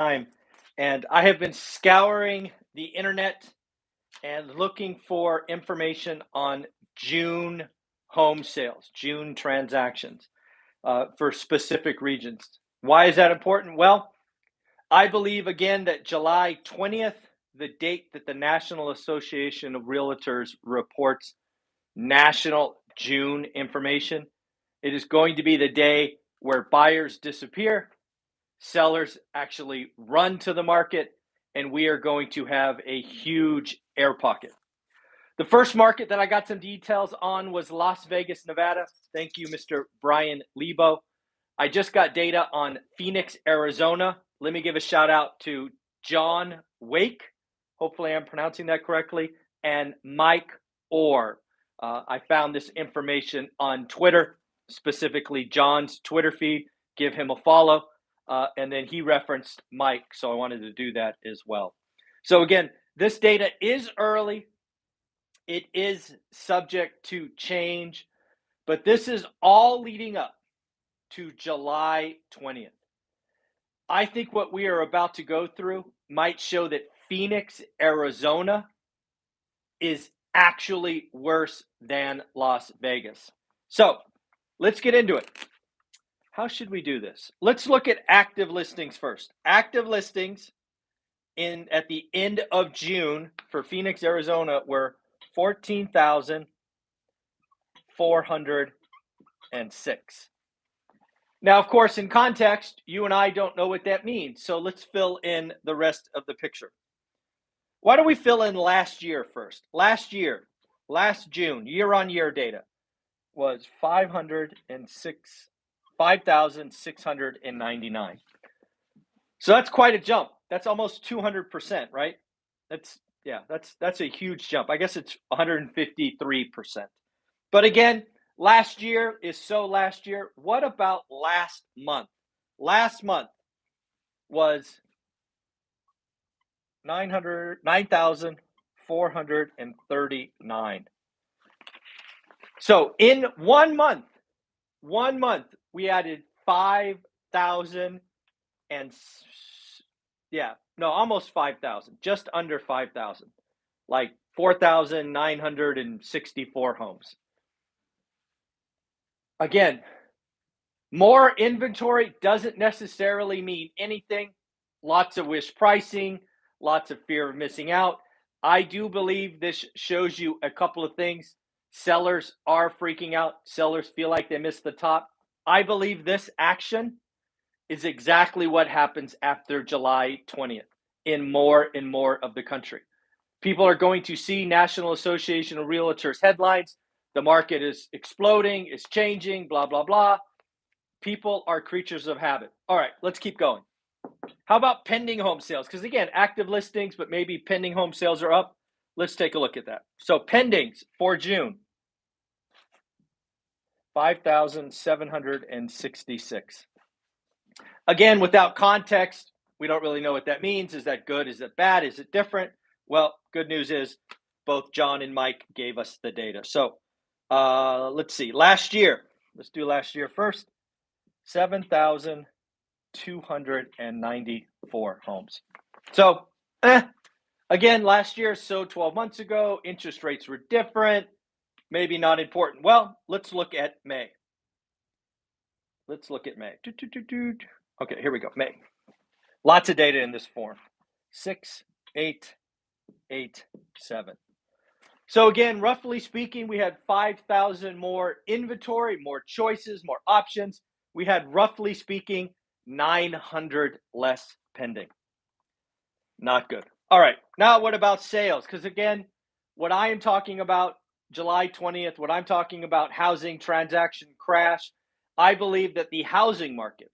time, and I have been scouring the internet and looking for information on June home sales, June transactions for specific regions. Why is that important? Well, I believe again that July 20th, the date that the National Association of Realtors reports national June information, it is going to be the day where buyers disappear, sellers actually run to the market, and we are going to have a huge air pocket. The first market that I got some details on was Las Vegas, Nevada. Thank you, Mr. Brian Lebo. I just got data on Phoenix, Arizona. Let me give a shout out to John Wake. Hopefully I'm pronouncing that correctly. And Mike Orr. I found this information on Twitter, specifically John's Twitter feed. Give him a follow. And then he referenced Mike, so I wanted to do that as well. So again, this data is early. It is subject to change, but this is all leading up to July 20th. I think what we are about to go through might show that Phoenix, Arizona is actually worse than Las Vegas. So let's get into it. How should we do this? Let's look at active listings first. Active listings at the end of June for Phoenix, Arizona were 14,406. Now, of course, in context, you and I don't know what that means. So let's fill in the rest of the picture. Why don't we fill in last year first? Last June, year-on-year data was 5,699. So that's quite a jump. That's almost 200%, right? That's a huge jump. I guess it's 153%. But again, last year is so last year. What about last month? Last month was 9,439. So in 1 month, we added 5,000 and almost 5,000, just under 5,000, like 4,964 homes. Again, more inventory doesn't necessarily mean anything. Lots of wish pricing, lots of fear of missing out. I do believe this shows you a couple of things. Sellers are freaking out. Sellers feel like they missed the top. I believe this action is exactly what happens after July 20th in more and more of the country. People are going to see National Association of Realtors headlines. The market is exploding, is changing, blah, blah, blah. People are creatures of habit. All right, let's keep going. How about pending home sales? Because again, active listings, but maybe pending home sales are up. Let's take a look at that. So pendings for June, 5,766. Again, without context, we don't really know what that means. Is that good? Is it bad? Is it different? Well, good news is both John and Mike gave us the data. So let's see. Last year, let's do last year first. 7,294 homes. So, again, last year, so 12 months ago, interest rates were different. Maybe not important. Well, let's look at May. Okay, here we go. May. Lots of data in this form. 6,887. So again, roughly speaking, we had 5,000 more inventory, more choices, more options. We had, roughly speaking, 900 less pending. Not good. All right, now what about sales? Because again, what I am talking about, July 20th, what I'm talking about, housing transaction crash, I believe that the housing market,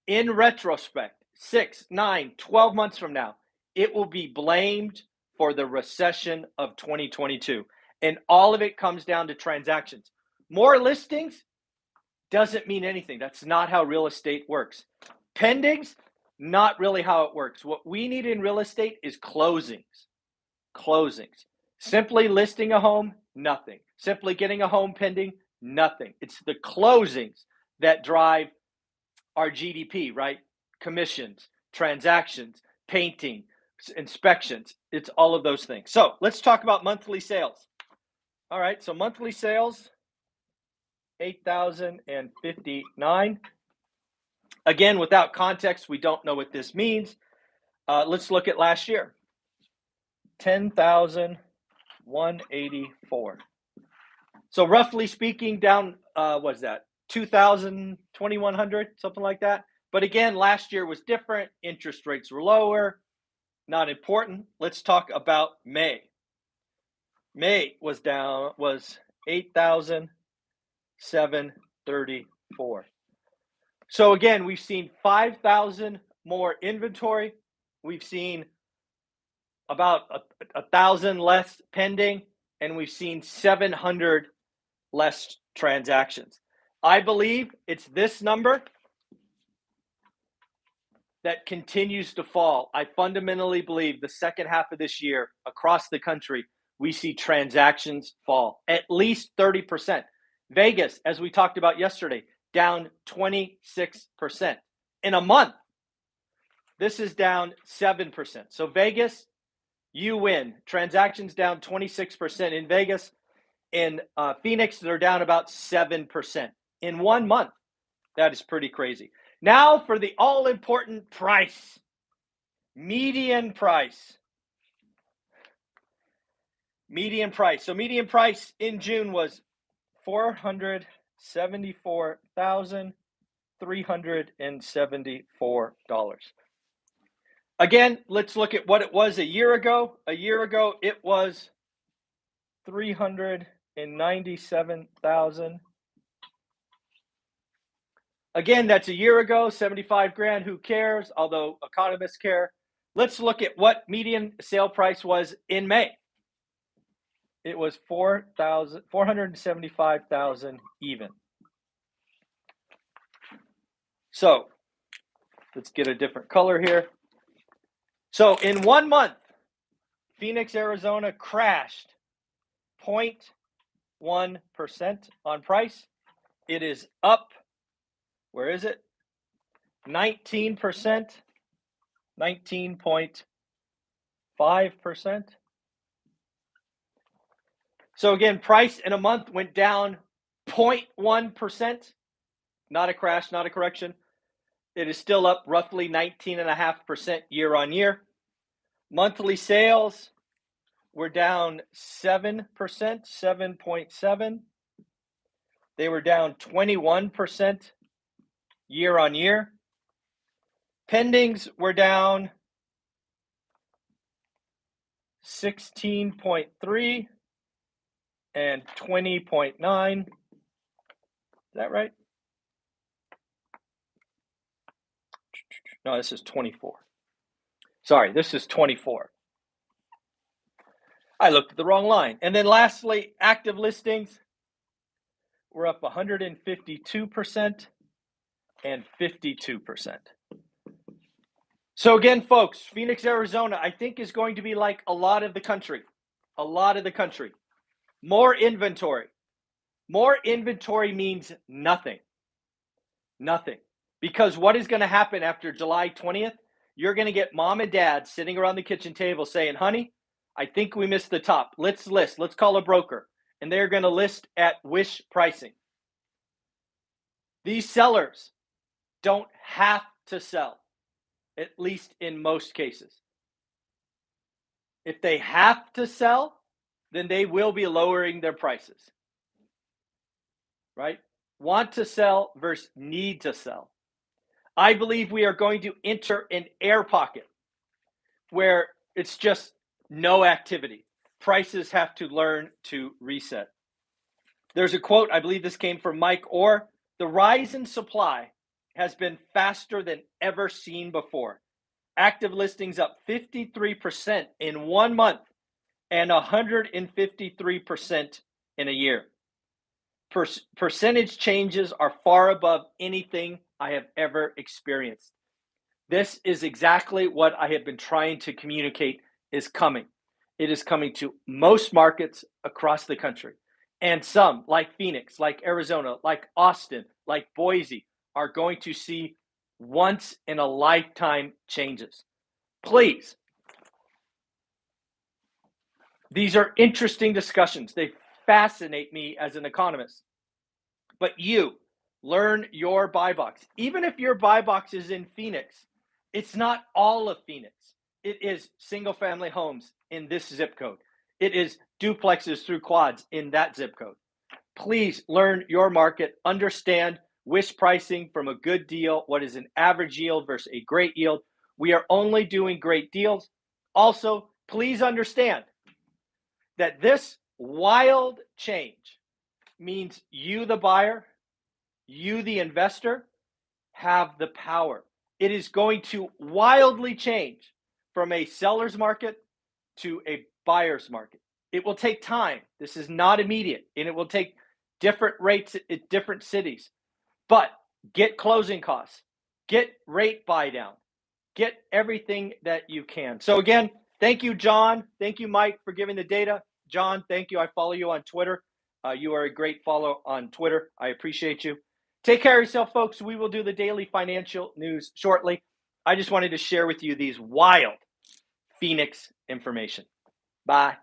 in retrospect, 6, 9, 12 months from now, it will be blamed for the recession of 2022. And all of it comes down to transactions. More listings doesn't mean anything. That's not how real estate works. Pendings, not really how it works. What we need in real estate is closings. Simply listing a home, nothing. Simply getting a home pending, nothing. It's the closings that drive our GDP, right? Commissions, transactions, painting, inspections. It's all of those things. So let's talk about monthly sales. All right, so monthly sales, 8,059. Again, without context, we don't know what this means. Let's look at last year. 10,184. So roughly speaking, down, what's that? 2,000, 2,100, something like that. But again, last year was different. Interest rates were lower. Not important. Let's talk about May. May was 8,734. So again, we've seen 5,000 more inventory. We've seen about 1,000 less pending, and we've seen 700 less transactions. I believe it's this number that continues to fall. I fundamentally believe the second half of this year across the country, we see transactions fall at least 30%. Vegas, as we talked about yesterday, down 26% in a month. This is down 7%. So Vegas, you win. Transactions down 26% in Vegas. In Phoenix, they're down about 7% in 1 month. That is pretty crazy. Now for the all-important price. Median price. Median price. So median price in June was $474,374. Again, let's look at what it was a year ago. A year ago, it was $397,000. Again, that's a year ago, 75 grand, who cares? Although economists care. Let's look at what median sale price was in May. It was $475,000 even. So let's get a different color here. So in 1 month, Phoenix, Arizona crashed 0.1% on price. It is up, where is it? 19%, 19.5%. So again, price in a month went down 0.1%. Not a crash, not a correction. It is still up roughly 19.5% year on year. Monthly sales were down 7%, 7.7. They were down 21% year on year. Pendings were down 16.3 and 20.9. Is that right? No, this is 24. Sorry, this is 24. I looked at the wrong line. And then lastly, active listings were up 152% and 52%. So again, folks, Phoenix, Arizona, I think is going to be like a lot of the country. A lot of the country. More inventory. More inventory means nothing. Nothing. Because what is going to happen after July 20th? You're going to get mom and dad sitting around the kitchen table saying, honey, I think we missed the top. Let's list. Let's call a broker. And they're going to list at wish pricing. These sellers don't have to sell, at least in most cases. If they have to sell, then they will be lowering their prices. Right? Want to sell versus need to sell. I believe we are going to enter an air pocket where it's just no activity. Prices have to learn to reset. There's a quote, I believe this came from Mike Orr. The rise in supply has been faster than ever seen before. Active listings up 53% in 1 month and 153% in a year. Percentage changes are far above anything I have ever experienced. This is exactly what I have been trying to communicate is coming. It is coming to most markets across the country. And some, like Phoenix, like Arizona, like Austin, like Boise, are going to see once in a lifetime changes. Please. These are interesting discussions. They fascinate me as an economist. But you learn your buy box. Even if your buy box is in Phoenix, it's not all of Phoenix. It is single family homes in this zip code. It is duplexes through quads in that zip code. Please learn your market, understand wish pricing from a good deal, what is an average yield versus a great yield. We are only doing great deals. Also, please understand that this wild change means you, the buyer, you, the investor, have the power. It is going to wildly change from a seller's market to a buyer's market. It will take time. This is not immediate, and it will take different rates at different cities. But get closing costs, get rate buy down, get everything that you can. So again, thank you, John. Thank you, Mike, for giving the data. John, thank you. I follow you on Twitter. You are a great follow on Twitter. I appreciate you. Take care of yourself, folks. We will do the daily financial news shortly. I just wanted to share with you these wild Phoenix information. Bye.